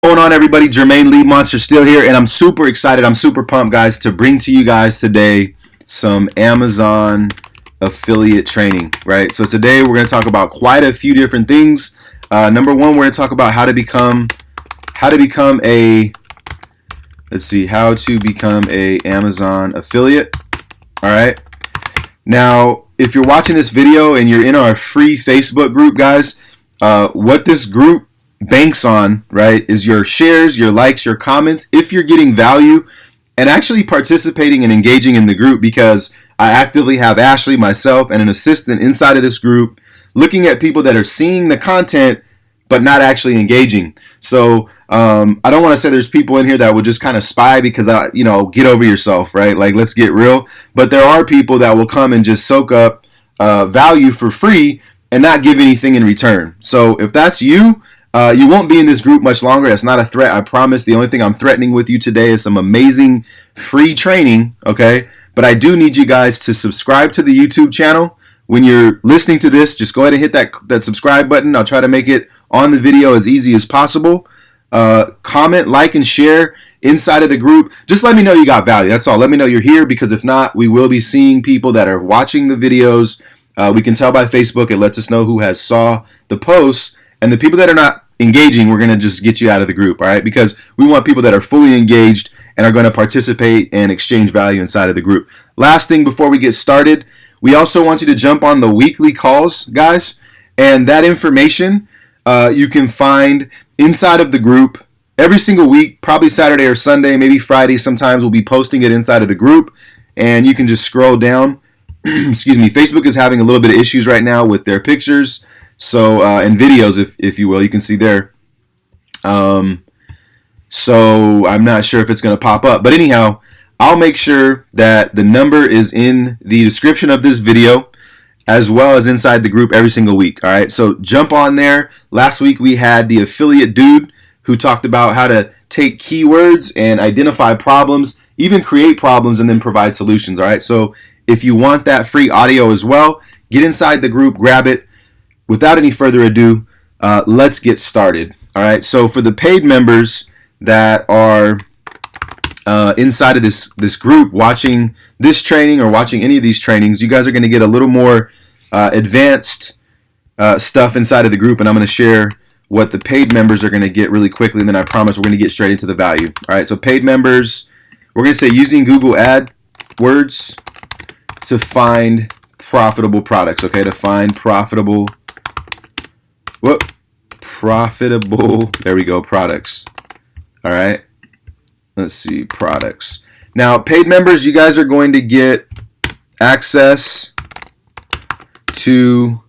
Going on, everybody? Jermaine Lead Monster still here, and I'm super excited. I'm super pumped, guys, to bring to you guys today some Amazon affiliate training, right? So today we're going to talk about quite a few different things. Number one, we're going to talk about how to become a Amazon affiliate. All right. Now, if you're watching this video and you're in our free Facebook group, guys, what this group banks on, right, is your shares, your likes, your comments, if you're getting value and actually participating and engaging in the group, because I actively have Ashley, myself, and an assistant inside of this group looking at people that are seeing the content but not actually engaging. So I don't want to say there's people in here that will just kind of spy because, get over yourself, right? Like, let's get real. But there are people that will come and just soak up value for free and not give anything in return. So if that's you, you won't be in this group much longer. That's not a threat, I promise. The only thing I'm threatening with you today is some amazing free training, okay? But I do need you guys to subscribe to the YouTube channel. When you're listening to this, just go ahead and hit that subscribe button. I'll try to make it on the video as easy as possible. Comment, like, and share inside of the group. Just let me know you got value. That's all. Let me know you're here, because if not, we will be seeing people that are watching the videos. We can tell by Facebook. It lets us know who has saw the posts. And the people that are not engaging, we're going to just get you out of the group, all right? Because we want people that are fully engaged and are going to participate and exchange value inside of the group. Last thing before we get started, we also want you to jump on the weekly calls, guys. And that information you can find inside of the group every single week, probably Saturday or Sunday, maybe Friday. Sometimes we'll be posting it inside of the group, and you can just scroll down. Excuse me. Facebook is having a little bit of issues right now with their pictures. So, and videos, if you will, you can see there. So I'm not sure if it's going to pop up, but anyhow, I'll make sure that the number is in the description of this video, as well as inside the group every single week. All right. So jump on there. Last week we had the affiliate dude who talked about how to take keywords and identify problems, even create problems, and then provide solutions. All right. So if you want that free audio as well, get inside the group, grab it. Without any further ado, let's get started. All right. So for the paid members that are inside of this group watching this training or watching any of these trainings, you guys are going to get a little more advanced stuff inside of the group, and I'm going to share what the paid members are going to get really quickly, and then I promise we're going to get straight into the value. All right. So paid members, we're going to say using Google AdWords to find profitable products. Okay. To find profitable. There we go, products. All right, let's see, products. Now, paid members, you guys are going to get access to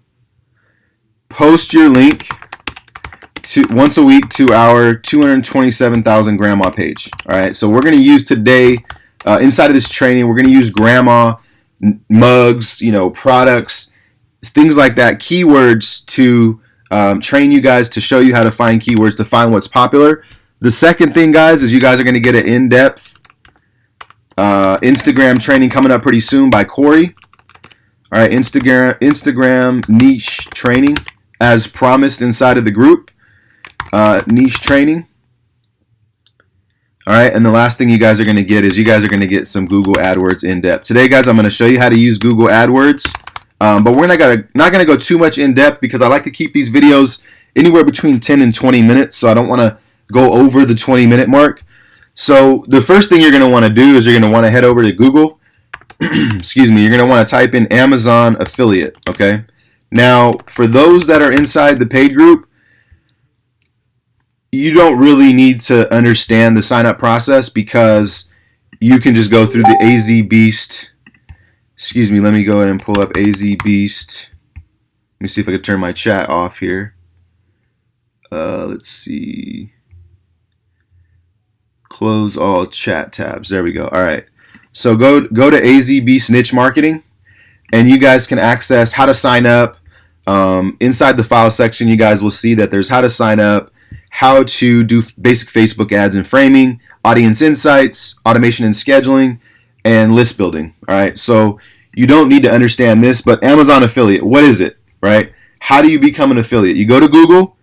post your link once a week to our 227,000 grandma page. All right, so we're going to use today, inside of this training, we're going to use grandma mugs, products, things like that, keywords to train you guys, to show you how to find keywords, to find what's popular. The second thing, guys, is you guys are going to get an in-depth Instagram training coming up pretty soon by Corey. All right, Instagram niche training, as promised inside of the group. Niche training. All right, and the last thing you guys are going to get is you guys are going to get some Google AdWords in-depth. Today, guys, I'm going to show you how to use Google AdWords. But we're not going to go too much in depth, because I like to keep these videos anywhere between 10 and 20 minutes. So I don't want to go over the 20-minute mark. So the first thing you're going to want to do is you're going to want to head over to Google. Excuse me. You're going to want to type in Amazon affiliate. Okay. Now, for those that are inside the paid group, you don't really need to understand the sign-up process, because you can just go through the AZ Beast. Excuse me, let me go ahead and pull up AZ Beast. Let me see if I can turn my chat off here. Let's see. Close all chat tabs. There we go. All right. So go to AZ Beast Niche Marketing, and you guys can access how to sign up. Inside the file section, you guys will see that there's how to sign up, how to do basic Facebook ads and framing, audience insights, automation and scheduling, and list building. All right. So you don't need to understand this, but Amazon affiliate, what is it, right? How do you become an affiliate? You go to Google,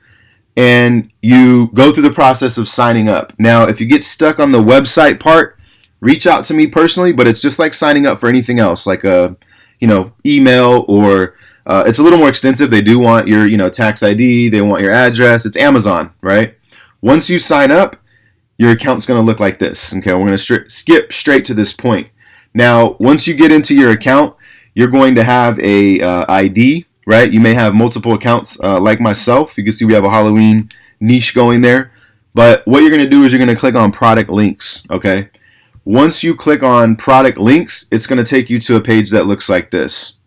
and you go through the process of signing up. Now, if you get stuck on the website part, reach out to me personally, but it's just like signing up for anything else, like a, email, or it's a little more extensive. They do want your, tax ID. They want your address. It's Amazon, right? Once you sign up, your account's going to look like this. Okay, we're going to skip straight to this point. Now, once you get into your account, you're going to have a ID, right? You may have multiple accounts like myself. You can see we have a Halloween niche going there. But what you're going to do is you're going to click on product links, okay? Once you click on product links, it's going to take you to a page that looks like this.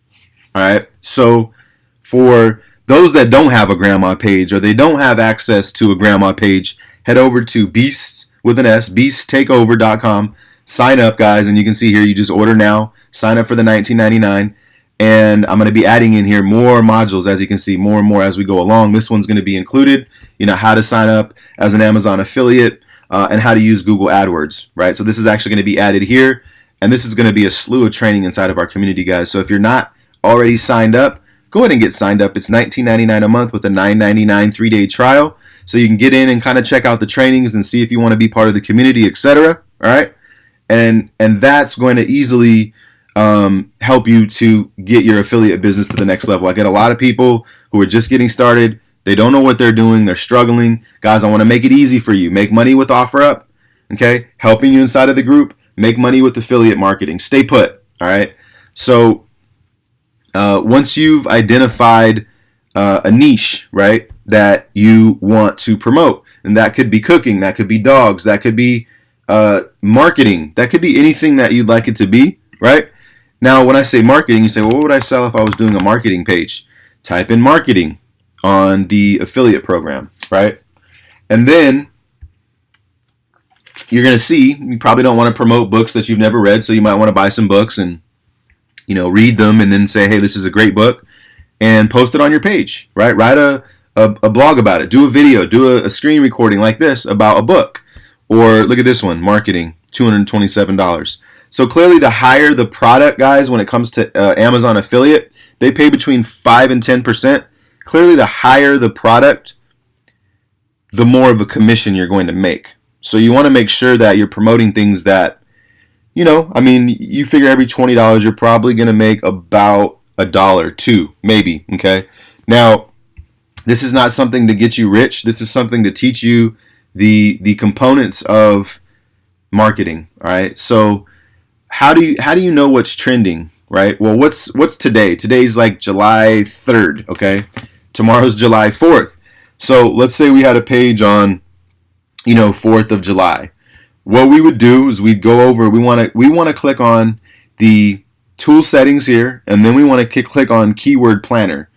All right. So for those that don't have a grandma page, or they don't have access to a grandma page, head over to beasttakeover.com. Sign up, guys, and you can see here, you just order now. Sign up for the $19.99. And I'm going to be adding in here more modules, as you can see, more and more as we go along. This one's going to be included, how to sign up as an Amazon affiliate, and how to use Google AdWords, right? So this is actually going to be added here, and this is going to be a slew of training inside of our community, guys. So if you're not already signed up, go ahead and get signed up. It's $19.99 a month with a $9.99 3-day trial. So you can get in and kind of check out the trainings and see if you want to be part of the community, etc. All right, and that's going to easily help you to get your affiliate business to the next level. I get a lot of people who are just getting started. They don't know what they're doing. They're struggling. Guys, I want to make it easy for you. Make money with OfferUp, okay? Helping you inside of the group. Make money with affiliate marketing. Stay put, all right? So once you've identified a niche, right, that you want to promote, and that could be cooking, that could be dogs, that could be marketing, that could be anything that you'd like it to be, right? Now, when I say marketing, you say, well, what would I sell if I was doing a marketing page? Type in marketing on the affiliate program, right? And then you're going to see, you probably don't want to promote books that you've never read, so you might want to buy some books and, read them and then say, hey, this is a great book, and post it on your page, right? Write a blog about it. Do a video, do a screen recording like this about a book. Or look at this one, marketing, $227. So clearly the higher the product, guys, when it comes to Amazon affiliate, they pay between 5 and 10%. Clearly the higher the product, the more of a commission you're going to make. So you want to make sure that you're promoting things that, you figure every $20 you're probably going to make about $1, $2, maybe, okay? Now, this is not something to get you rich. This is something to teach you the components of marketing, all right? So how do you know what's trending, right? Well, what's today? Today's like July 3rd, okay? Tomorrow's July 4th. So let's say we had a page on, 4th of July. What we would do is we'd go over, we want to click on the tool settings here, and then we want to click on keyword planner.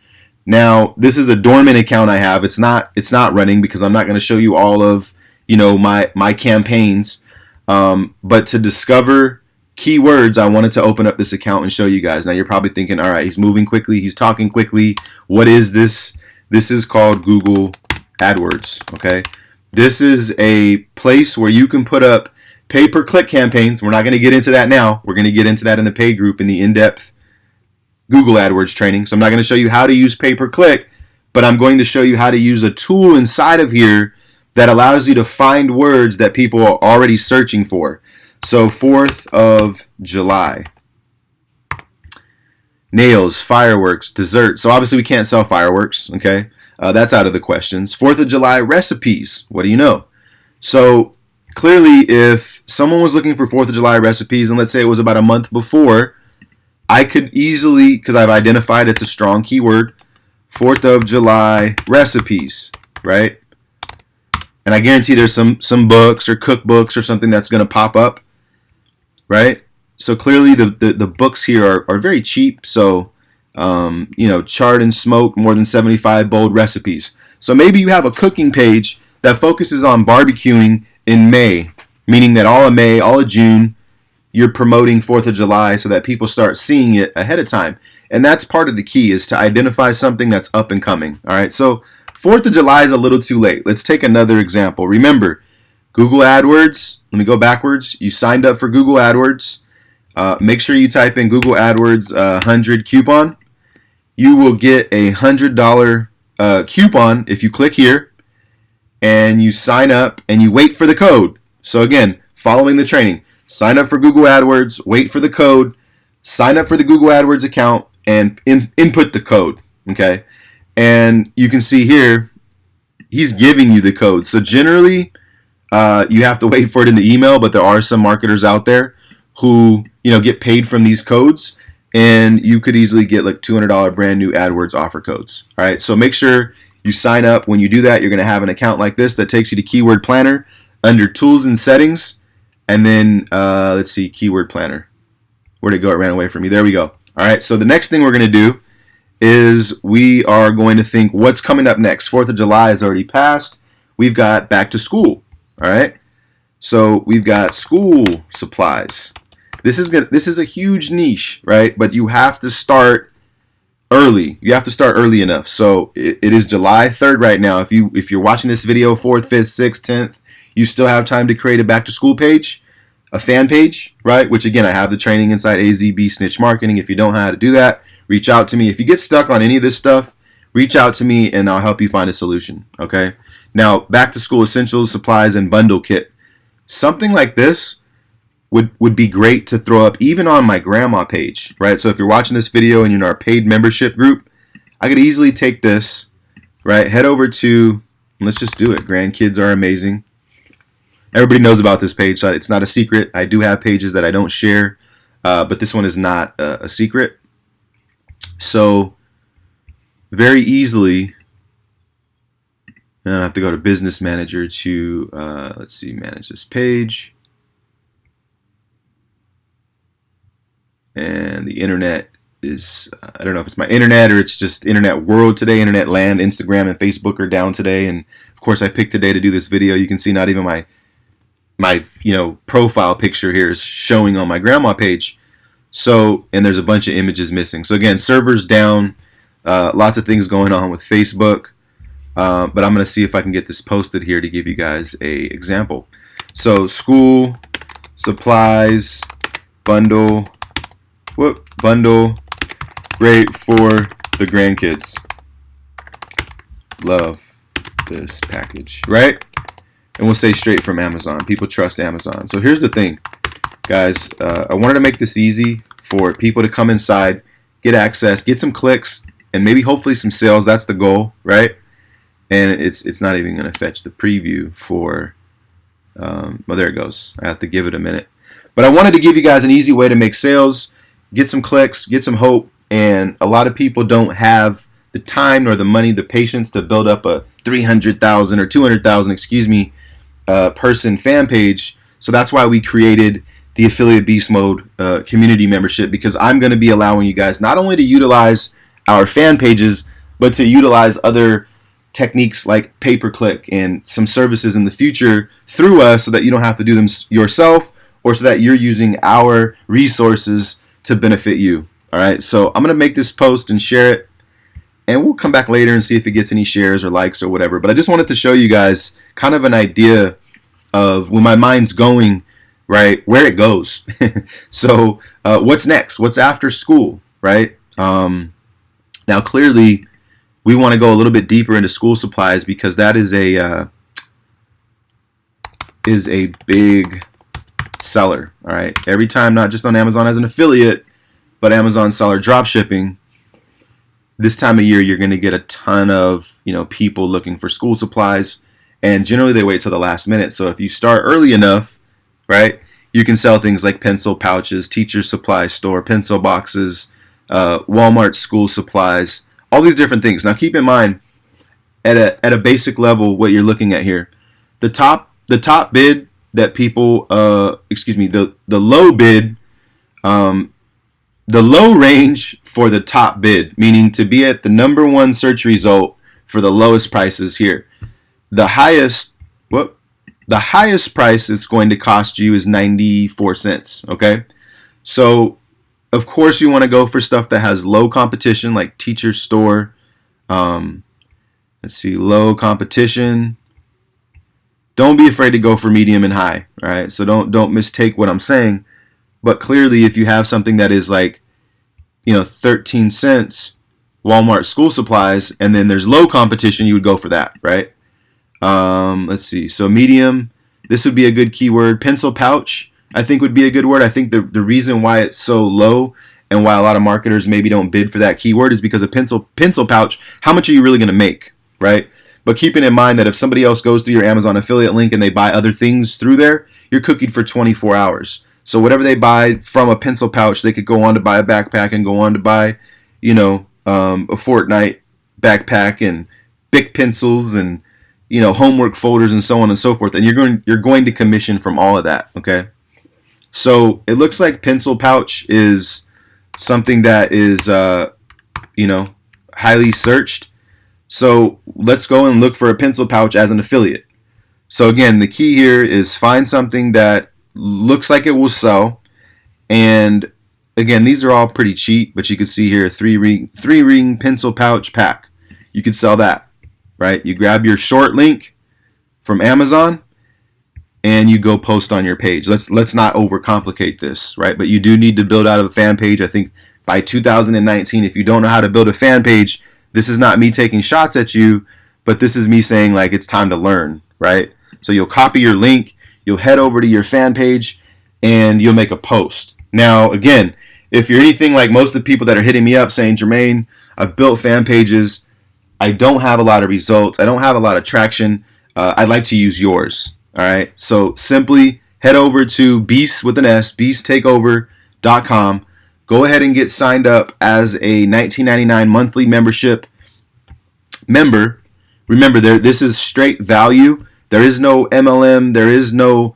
Now, this is a dormant account I have. It's not running because I'm not going to show you all of, my campaigns. But to discover keywords, I wanted to open up this account and show you guys. Now you're probably thinking, all right, he's moving quickly, he's talking quickly. What is this? This is called Google AdWords, okay? This is a place where you can put up pay-per-click campaigns. We're not going to get into that now. We're going to get into that in the paid group in the in-depth Google AdWords training. So I'm not going to show you how to use pay-per-click, but I'm going to show you how to use a tool inside of here that allows you to find words that people are already searching for. So 4th of July. Nails, fireworks, dessert. So obviously we can't sell fireworks, okay? That's out of the questions. 4th of July recipes. What do you know? So clearly if someone was looking for 4th of July recipes, and let's say it was about a month before, I could easily, because I've identified it's a strong keyword, 4th of July recipes, right? And I guarantee there's some books or cookbooks or something that's going to pop up, right? So clearly the books here are very cheap. So, charred and smoked, more than 75 bold recipes. So maybe you have a cooking page that focuses on barbecuing in May, meaning that all of May, all of June, you're promoting 4th of July so that people start seeing it ahead of time. And that's part of the key, is to identify something that's up and coming. All right, so 4th of July is a little too late. Let's take another example. Remember, Google AdWords, let me go backwards. You signed up for Google AdWords. Make sure you type in Google AdWords 100 coupon. You will get a $100 coupon if you click here. and you sign up and you wait for the code. So again, following the training, sign up for Google AdWords, wait for the code, sign up for the Google AdWords account, and input the code, okay? And you can see here, he's giving you the code. So generally, you have to wait for it in the email, but there are some marketers out there who, get paid from these codes, and you could easily get like $200 brand new AdWords offer codes. All right, so make sure you sign up. When you do that, you're going to have an account like this that takes you to Keyword Planner under Tools and Settings, and then let's see, Keyword Planner. Where'd it go? It ran away from me. There we go. All right, so the next thing we're going to do is we are going to think what's coming up next. 4th of July is already passed. We've got back to school. All right, so we've got school supplies. This is a huge niche, right? But you have to start early. You have to start early enough. So it is July 3rd right now. If you're watching this video 4th, 5th, 6th, 10th, you still have time to create a back to school page, a fan page, right? Which again, I have the training inside AZB Snitch Marketing. If you don't know how to do that, reach out to me. If you get stuck on any of this stuff, reach out to me and I'll help you find a solution, okay? Now, back to school essentials, supplies, and bundle kit. Something like this would be great to throw up even on my grandma page, right? So if you're watching this video and you're in our paid membership group, I could easily take this, right? Head over to, let's just do it. Grandkids are amazing. Everybody knows about this page, so it's not a secret. I do have pages that I don't share, but this one is not a secret. So very easily, I have to go to Business Manager to, let's see, manage this page. And the internet is, I don't know if it's my internet or it's just internet world today, internet land. Instagram and Facebook are down today. And of course I picked today to do this video. You can see not even my profile picture here is showing on my grandma page. So, and there's a bunch of images missing. So again, servers down, lots of things going on with Facebook. But I'm going to see if I can get this posted here to give you guys a example. So school supplies bundle, great for the grandkids. Love this package, right? And we'll say straight from Amazon. People trust Amazon. So here's the thing, guys. I wanted to make this easy for people to come inside, get access, get some clicks, and maybe hopefully some sales. That's the goal, right? And it's not even going to fetch the preview for, well, there it goes. I have to give it a minute. But I wanted to give you guys an easy way to make sales, get some clicks, get some hope, and a lot of people don't have the time nor the money, the patience to build up a 300,000 or 200,000, person fan page. So that's why we created the Affiliate Beast Mode community membership, because I'm going to be allowing you guys not only to utilize our fan pages, but to utilize other techniques like pay-per-click and some services in the future through us so that you don't have to do them yourself, or so that you're using our resources to benefit you. All right, so I'm going to make this post and share it, and we'll come back later and see if it gets any shares or likes or whatever. But I just wanted to show you guys kind of an idea of when my mind's going, right, where it goes. So what's next? What's after school, right? Now, clearly, we want to go a little bit deeper into school supplies because that is a big seller. All right, every time, not just on Amazon as an affiliate, but Amazon seller drop shipping. This time of year, you're going to get a ton of people looking for school supplies, and generally they wait till the last minute. So if you start early enough, right, you can sell things like pencil pouches, teacher supply store, pencil boxes, Walmart school supplies, all these different things. Now keep in mind, at a basic level, what you're looking at here, the top bid that people, the low bid, the low range for the top bid, meaning to be at the #1 search result for the lowest prices here. The highest price it's going to cost you is 94 cents. Okay, so of course you want to go for stuff that has low competition, like teacher store. Let's see, low competition. Don't be afraid to go for medium and high. All right, so don't mistake what I'm saying. But clearly, if you have something that is like, 13 cents, Walmart school supplies, and then there's low competition, you would go for that, right? Let's see. So medium, this would be a good keyword. Pencil pouch, I think would be a good word. I think the reason why it's so low and why a lot of marketers maybe don't bid for that keyword is because a pencil pouch, how much are you really going to make, right? But keeping in mind that if somebody else goes through your Amazon affiliate link and they buy other things through there, you're cookied for 24 hours. So whatever they buy from a pencil pouch, they could go on to buy a backpack and go on to buy, a Fortnite backpack and Bic pencils and homework folders and so on and so forth. And you're going to commission from all of that. Okay. So it looks like pencil pouch is something that is, highly searched. So let's go and look for a pencil pouch as an affiliate. So again, the key here is find something that looks like it will sell. And again, these are all pretty cheap, but you can see here, three ring pencil pouch pack. You could sell that, right? You grab your short link from Amazon and you go post on your page. Let's not overcomplicate this, right? But you do need to build out a fan page. I think by 2019, if you don't know how to build a fan page, this is not me taking shots at you, but this is me saying like it's time to learn, right? So you'll copy your link, you'll head over to your fan page, and you'll make a post. Now, again, if you're anything like most of the people that are hitting me up saying, Jermaine, I've built fan pages, I don't have a lot of results, I don't have a lot of traction, I'd like to use yours. All right, so simply head over to beasttakeover.com. Go ahead and get signed up as a $19.99 monthly membership member. Remember, this is straight value. There is no MLM. There is no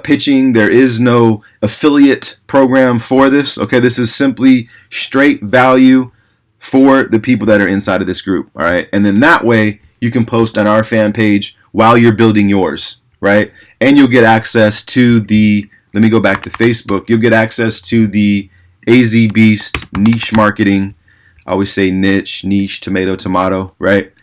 pitching. There is no affiliate program for this. Okay, this is simply straight value for the people that are inside of this group. All right, and then that way you can post on our fan page while you're building yours. Right? And you'll get access to let me go back to Facebook. You'll get access to the AZ Beast niche marketing. I always say niche, tomato, right?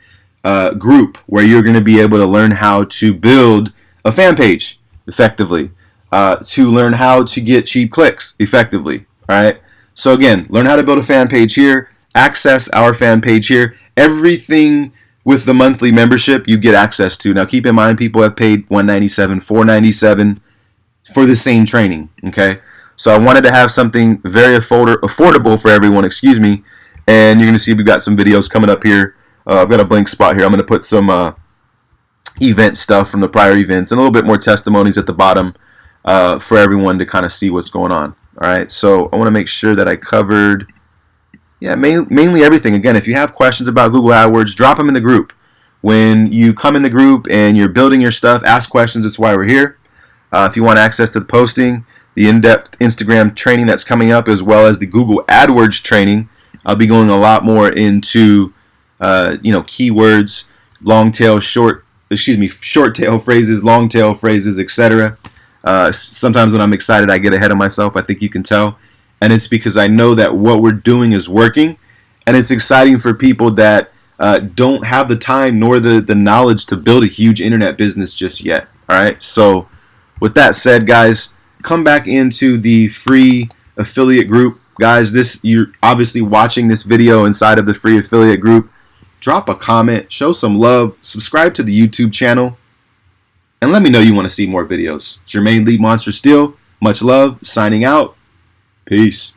Group where you're going to be able to learn how to build a fan page effectively, to learn how to get cheap clicks effectively. All right. So again, learn how to build a fan page here, access our fan page here. Everything with the monthly membership you get access to. Now keep in mind, people have paid $197, $497 for the same training. Okay, so I wanted to have something very affordable for everyone. And you're gonna see we've got some videos coming up here. I've got a blank spot here. I'm gonna put some event stuff from the prior events and a little bit more testimonies at the bottom for everyone to kind of see what's going on. All right, so I want to make sure that I covered. Yeah, mainly everything. Again, if you have questions about Google AdWords, drop them in the group. When you come in the group and you're building your stuff, ask questions. That's why we're here. If you want access to the posting, the in-depth Instagram training that's coming up, as well as the Google AdWords training, I'll be going a lot more into, keywords, short tail phrases, long tail phrases, etc. Sometimes when I'm excited, I get ahead of myself. I think you can tell. And it's because I know that what we're doing is working, and it's exciting for people that don't have the time nor the knowledge to build a huge internet business just yet. All right. So with that said, guys, come back into the free affiliate group. Guys, you're obviously watching this video inside of the free affiliate group. Drop a comment, show some love, subscribe to the YouTube channel, and let me know you want to see more videos. Jermaine Lee Monster Steel, much love, signing out. Peace.